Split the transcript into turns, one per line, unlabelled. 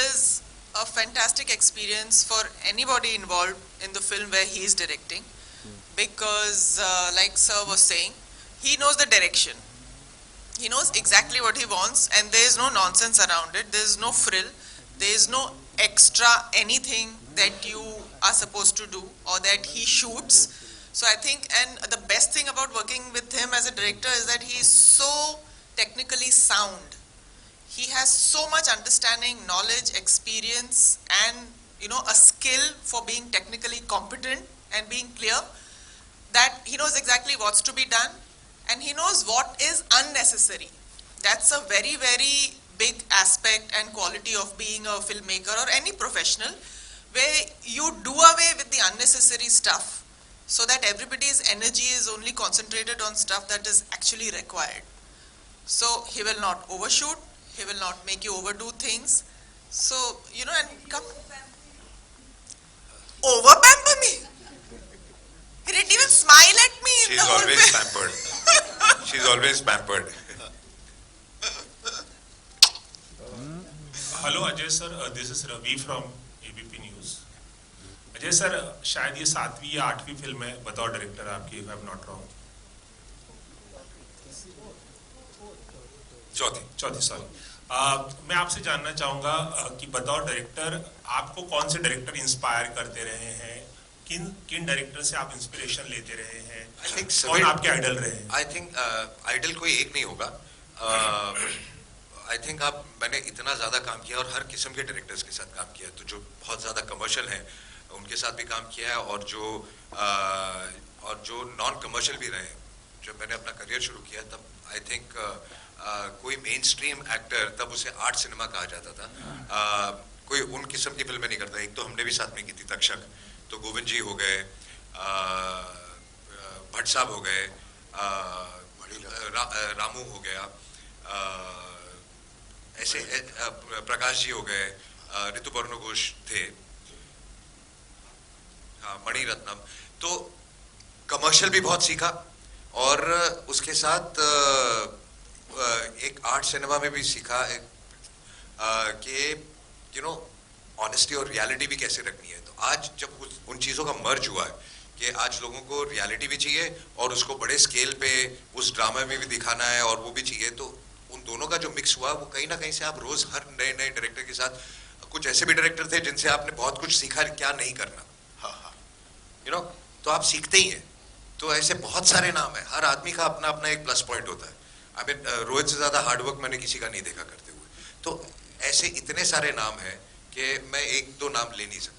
is a fantastic experience for anybody involved in the film where he is directing, because like Sir was saying, he knows the direction. He knows exactly what he wants, and there is no nonsense around it. There is no frill. There is no extra anything that you are supposed to do or that he shoots. So I think, and the best thing about working with him as a director is that he is so technically sound. He has so much understanding, knowledge, experience, and a skill for being technically competent and being clear, that he knows exactly what's to be done, and he knows what is unnecessary. That's a very, very big aspect and quality of being a filmmaker or any professional, where you do away with the unnecessary stuff so that everybody's energy is only concentrated on stuff that is actually required. So he will not overshoot, he will not make you overdo things. So, and come over pamper me. He didn't even smile at me.
She's always pampered. She's always pampered.
Hello Ajay sir, this is Ravi from ABP News. Ajay sir, शायद ये 7वीं या 8वीं film है बतौर director आपकी, if I am not wrong. चौथी sorry. मैं आपसे जानना चाहूँगा कि बतौर डायरेक्टर आपको कौन से डायरेक्टर इंस्पायर करते रहे हैं, किन डायरेक्टर से आप इंस्पिरेशन लेते रहे हैं, कौन आपके आइडल रहे हैं?
आई थिंक आइडल कोई एक नहीं होगा। आई थिंक मैंने इतना ज़्यादा काम किया और हर किस्म के डायरेक्टर्स के साथ काम किया, तो जो बहुत ज़्यादा कमर्शियल हैं उनके साथ भी काम किया है, और जो नॉन कमर्शियल भी रहे। जब मैंने अपना करियर शुरू किया तब आई थिंक कोई मेन स्ट्रीम एक्टर तब उसे आर्ट सिनेमा कहा जाता था, कोई उन किस्म की फिल्में नहीं करता। एक तो हमने भी साथ में की थी तक्षक, तो गोविंद जी हो गए, भट्ट साहब हो गए, रामू हो गया, ऐसे प्रकाश जी हो गए, ऋतुपर्ण घोष थे, मणि रत्नम। तो कमर्शियल भी बहुत सीखा और उसके साथ एक आर्ट सिनेमा में भी सीखा कि ऑनेस्टी और रियलिटी भी कैसे रखनी है। तो आज जब उन चीज़ों का मर्ज हुआ है कि आज लोगों को रियलिटी भी चाहिए और उसको बड़े स्केल पे उस ड्रामा में भी दिखाना है और वो भी चाहिए, तो उन दोनों का जो मिक्स हुआ वो कहीं ना कहीं से आप रोज हर नए नए डायरेक्टर के साथ, कुछ ऐसे भी डायरेक्टर थे जिनसे आपने बहुत कुछ सीखा क्या नहीं करना, तो आप सीखते ही हैं। तो ऐसे बहुत सारे नाम है, हर आदमी का अपना अपना एक प्लस पॉइंट होता है। आई मीन रोहित से ज़्यादा हार्डवर्क मैंने किसी का नहीं देखा करते हुए। तो ऐसे इतने सारे नाम हैं कि मैं एक दो नाम ले नहीं सकता।